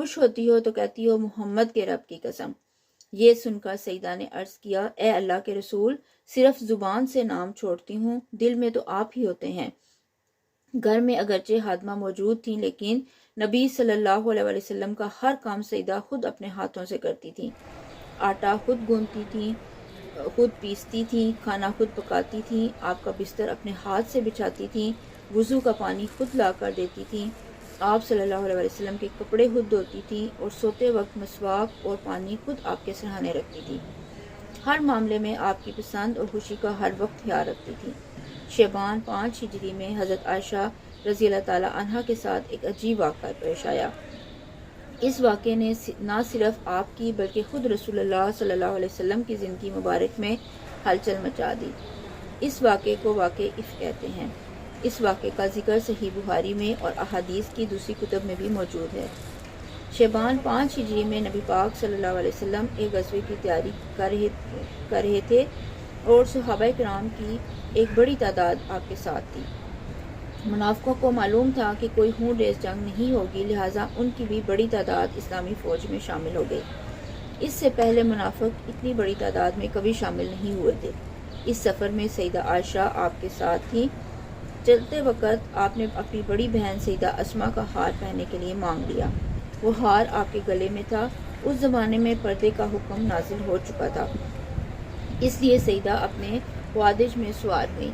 خوش ہوتی ہو تو کہتی ہو محمد کے رب کی قسم۔ یہ سن کر سیدہ نے عرض کیا، اے اللہ کے رسول، صرف زبان سے نام چھوڑتی ہوں، دل میں تو آپ ہی ہوتے ہیں۔ گھر میں اگرچہ خادمہ موجود تھیں لیکن نبی صلی اللہ علیہ وسلم کا ہر کام سیدہ خود اپنے ہاتھوں سے کرتی تھیں۔ آٹا خود گوندتی تھیں، خود پیستی تھیں، کھانا خود پکاتی تھیں، آپ کا بستر اپنے ہاتھ سے بچھاتی تھیں، وضو کا پانی خود لا کر دیتی تھیں، آپ صلی اللہ علیہ وسلم کے کپڑے خود دھوتی تھیں اور سوتے وقت مسواک اور پانی خود آپ کے سرہانے رکھتی تھیں۔ ہر معاملے میں آپ کی پسند اور خوشی کا ہر وقت خیال رکھتی تھیں۔ شعبان 5 ہجری میں حضرت عائشہ رضی اللہ تعالی عنہا کے ساتھ ایک عجیب واقعہ پیش آیا۔ اس واقعے نے نہ صرف آپ کی بلکہ خود رسول اللہ صلی اللہ علیہ وسلم کی زندگی مبارک میں ہلچل مچا دی۔ اس واقعے کو واقعہ عفق کہتے ہیں۔ اس واقعے کا ذکر صحیح بخاری میں اور احادیث کی دوسری کتب میں بھی موجود ہے۔ شعبان 5 ہجری میں نبی پاک صلی اللہ علیہ وسلم ایک غزوے کی تیاری کر رہے تھے اور صحابہ کرام کی ایک بڑی تعداد آپ کے ساتھ تھی۔ منافقوں کو معلوم تھا کہ کوئی خون ریز جنگ نہیں ہوگی، لہٰذا ان کی بھی بڑی تعداد اسلامی فوج میں شامل ہو گئی۔ اس سے پہلے منافق اتنی بڑی تعداد میں کبھی شامل نہیں ہوئے تھے۔ اس سفر میں سیدہ عائشہ آپ کے ساتھ تھی۔ چلتے وقت آپ نے اپنی بڑی بہن سیدہ اسما کا ہار پہننے کے لیے مانگ لیا۔ وہ ہار آپ کے گلے میں تھا۔ اس زمانے میں پردے کا حکم نازل ہو چکا تھا، اس لیے سیدہ اپنے خوادج میں سوار ہوئیں۔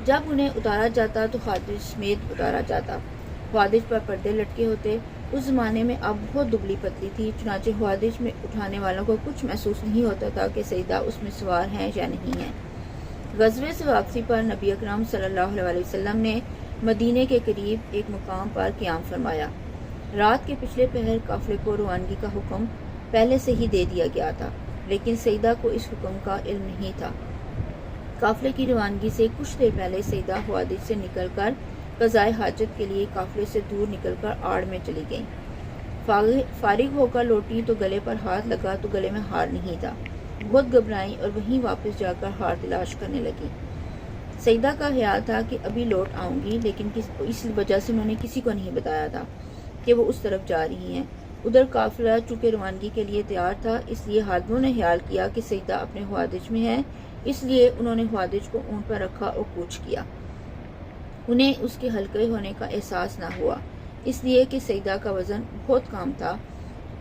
جب انہیں اتارا جاتا تو خادج سمیت اتارا جاتا۔ خوادج پر پردے لٹکے ہوتے۔ اس زمانے میں اب بہت دبلی پتلی تھی، چنانچہ خوادج میں اٹھانے والوں کو کچھ محسوس نہیں ہوتا تھا کہ سیدہ اس میں سوار ہیں یا نہیں ہیں۔ غزوے سے واپسی پر نبی اکرم صلی اللہ علیہ وسلم نے مدینے کے قریب ایک مقام پر قیام فرمایا۔ رات کے پچھلے پہر قافلے کو روانگی کا حکم پہلے سے ہی دے دیا گیا تھا، لیکن سیدہ کو اس حکم کا علم نہیں تھا۔ قافلے کی روانگی سے کچھ دیر پہلے سیدہ خوادج سے نکل کر قضائے حاجت کے لیے قافلے سے دور نکل کر آڑ میں چلی گئیں۔ فارغ ہو کر لوٹی تو گلے پر ہاتھ لگا تو گلے میں ہار نہیں تھا۔ بہت گھبرائیں اور وہیں واپس جا کر ہار تلاش کرنے لگیں۔ سیدہ کا خیال تھا کہ ابھی لوٹ آؤں گی، لیکن اس وجہ سے انہوں نے کسی کو نہیں بتایا تھا کہ وہ اس طرف جا رہی ہیں۔ ادھر قافلہ چونکہ روانگی کے لیے تیار تھا، اس لیے خادموں نے خیال کیا کہ سیدہ اپنے خوادج میں ہے، اس لیے انہوں نے خوادج کو اونٹ پر رکھا اور کوچ کیا۔ انہیں اس کے ہلکے ہونے کا احساس نہ ہوا، اس لیے کہ سیدہ کا وزن بہت کم تھا۔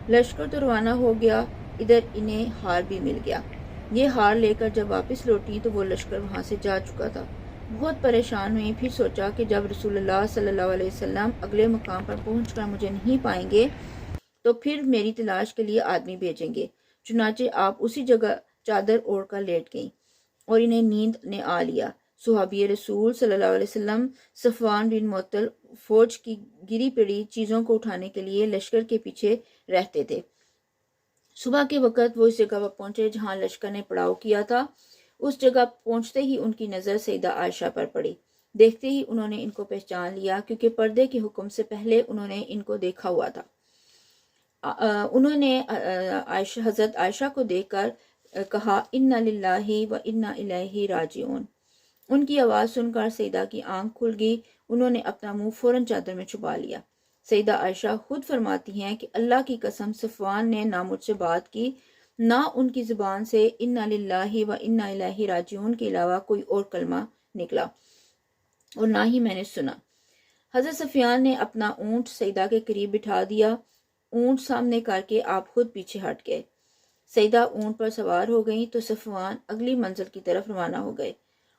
لشکر تو روانہ ہو گیا، ادھر انہیں ہار بھی مل گیا۔ یہ ہار لے کر جب واپس لوٹی تو وہ لشکر وہاں سے جا چکا تھا۔ بہت پریشان ہوئی، پھر سوچا کہ جب رسول اللہ صلی اللہ علیہ وسلم اگلے مقام پر پہنچ کر مجھے نہیں پائیں گے تو پھر میری تلاش کے لیے آدمی بھیجیں گے۔ چنانچہ آپ اسی جگہ چادر اوڑھ کر لیٹ گئیں اور انہیں نیند نے آ لیا۔ صحابی رسول صلی اللہ علیہ وسلم صفوان بن معطل فوج کی گری پڑی چیزوں کو اٹھانے کے لیے لشکر کے پیچھے رہتے تھے۔ صبح کے وقت وہ اس جگہ پر پہنچے جہاں لشکر نے پڑاؤ کیا تھا۔ اس جگہ پہنچتے ہی ان کی نظر سیدہ عائشہ پر پڑی۔ دیکھتے ہی انہوں نے ان کو پہچان لیا، کیونکہ پردے کے حکم سے پہلے انہوں نے ان کو دیکھا ہوا تھا۔ انہوں نے حضرت عائشہ کو دیکھ کر کہا، انا للہ و انا الیہ راجعون۔ ان کی آواز سن کر سیدہ کی آنکھ کھل گئی۔ انہوں نے اپنا منہ فوراً چادر میں چھپا لیا۔ سیدہ عائشہ خود فرماتی ہیں کہ اللہ کی قسم صفوان نے نہ مجھ سے بات کی، نہ ان کی زبان سے انا للہ و انا الیہ راجعون کے علاوہ کوئی اور کلمہ نکلا، اور نہ ہی میں نے سنا۔ حضرت صفوان نے اپنا اونٹ سیدہ کے قریب بٹھا دیا۔ اونٹ سامنے کر کے آپ خود پیچھے ہٹ گئے۔ سیدہ اونٹ پر سوار ہو گئیں تو صفوان اگلی منزل کی طرف روانہ ہو گئے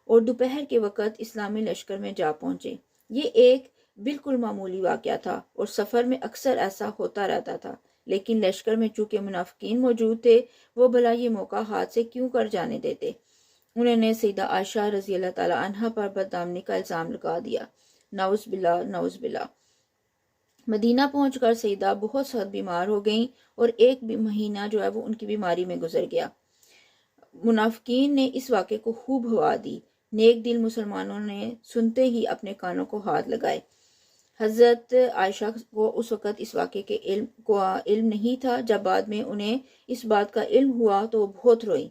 اور دوپہر کے وقت اسلامی لشکر میں جا پہنچے۔ یہ ایک بالکل معمولی واقعہ تھا اور سفر میں اکثر ایسا ہوتا رہتا تھا، لیکن لشکر میں چونکہ منافقین موجود تھے، وہ بھلا یہ موقع ہاتھ سے کیوں کر جانے دیتے۔ انہوں نے سیدہ عائشہ رضی اللہ تعالی عنہا پر بدنامی کا الزام لگا دیا۔ نعوذ باللہ، نعوذ باللہ۔ مدینہ پہنچ کر سیدہ بہت سخت بیمار ہو گئیں اور ایک مہینہ جو ہے وہ ان کی بیماری میں گزر گیا۔ منافقین نے اس واقعے کو خوب ہوا دی۔ نیک دل مسلمانوں نے سنتے ہی اپنے کانوں کو ہاتھ لگائے۔ حضرت عائشہ کو اس وقت اس واقعے کے علم نہیں تھا۔ جب بعد میں انہیں اس بات کا علم ہوا تو وہ بہت روئیں۔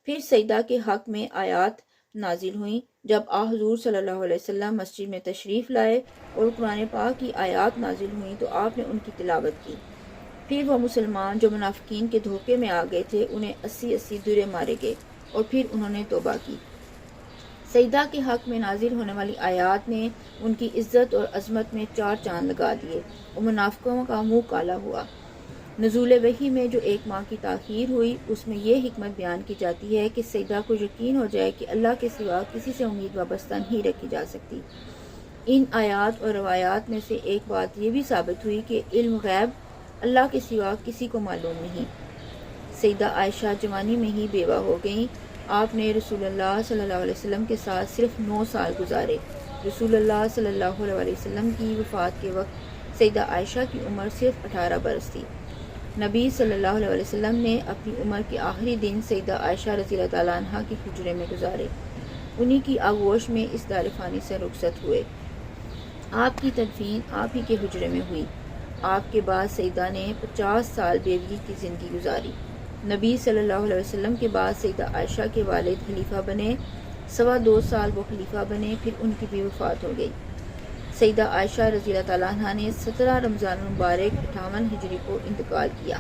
پھر سیدہ کے حق میں آیات نازل ہوئیں۔ جب حضور صلی اللہ علیہ وسلم مسجد میں تشریف لائے اور قرآن پاک کی آیات نازل ہوئیں تو آپ نے ان کی تلاوت کی۔ پھر وہ مسلمان جو منافقین کے دھوکے میں آ گئے تھے انہیں 80 درے مارے گئے اور پھر انہوں نے توبہ کی۔ سیدہ کے حق میں نازل ہونے والی آیات نے ان کی عزت اور عظمت میں 4 چاند لگا دیے اور منافقوں کا منہ کالا ہوا۔ نزول وحی میں جو 1 ماہ کی تاخیر ہوئی اس میں یہ حکمت بیان کی جاتی ہے کہ سیدہ کو یقین ہو جائے کہ اللہ کے سوا کسی سے امید وابستہ نہیں رکھی جا سکتی۔ ان آیات اور روایات میں سے ایک بات یہ بھی ثابت ہوئی کہ علم غیب اللہ کے سوا کسی کو معلوم نہیں۔ سیدہ عائشہ جوانی میں ہی بیوہ ہو گئیں۔ آپ نے رسول اللہ صلی اللہ علیہ وسلم کے ساتھ صرف 9 سال گزارے۔ رسول اللہ صلی اللہ علیہ وسلم کی وفات کے وقت سیدہ عائشہ کی عمر صرف 18 برس تھی۔ نبی صلی اللہ علیہ وسلم نے اپنی عمر کے آخری دن سیدہ عائشہ رضی اللہ تعالیٰ عنہ کے حجرے میں گزارے۔ انہی کی آغوش میں اس دار فانی سے رخصت ہوئے۔ آپ کی تدفین آپ ہی کے حجرے میں ہوئی۔ آپ کے بعد سیدہ نے 50 سال بیوی کی زندگی گزاری۔ نبی صلی اللہ علیہ وسلم کے بعد سیدہ عائشہ کے والد خلیفہ بنے، 2.25 سال وہ خلیفہ بنے، پھر ان کی بھی وفات ہو گئی۔ سیدہ عائشہ رضی اللہ تعالیٰ عنہ نے 17 رمضان المبارک 58 ہجری کو انتقال کیا۔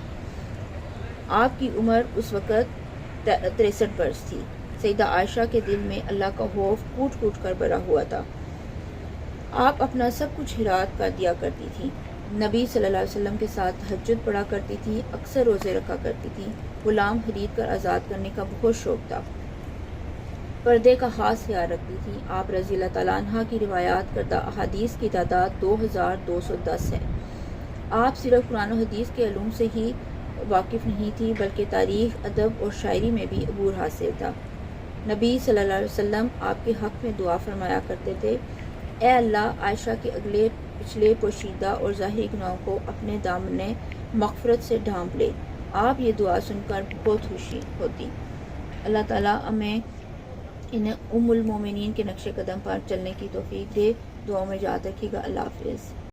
آپ کی عمر اس وقت 63 برس تھی۔ سیدہ عائشہ کے دل میں اللہ کا خوف کوٹ کوٹ کر بھرا ہوا تھا۔ آپ اپنا سب کچھ ہیرات کر دیا کرتی تھی۔ نبی صلی اللہ علیہ وسلم کے ساتھ تہجد پڑھا کرتی تھی، اکثر روزے رکھا کرتی تھی۔ غلام خرید کر آزاد کرنے کا بہت شوق تھا۔ پردے کا خاص خیال رکھتی تھی۔ آپ رضی اللہ تعالیٰ عنہ کی روایات کردہ احادیث کی تعداد 2210 ہے۔ آپ صرف قرآن و حدیث کے علوم سے ہی واقف نہیں تھی بلکہ تاریخ، ادب اور شاعری میں بھی عبور حاصل تھا۔ نبی صلی اللہ علیہ وسلم آپ کے حق میں دعا فرمایا کرتے تھے، اے اللہ عائشہ کے اگلے پچھلے پوشیدہ اور ظاہری گناہوں کو اپنے دامن مغفرت سے ڈھانپ لے۔ آپ یہ دعا سن کر بہت خوشی ہوتی۔ اللہ تعالیٰ ہمیں انہیں ام المومنین کے نقش قدم پر چلنے کی توفیق دے۔ دعاؤں میں یاد رکھیے گا۔ اللہ حافظ۔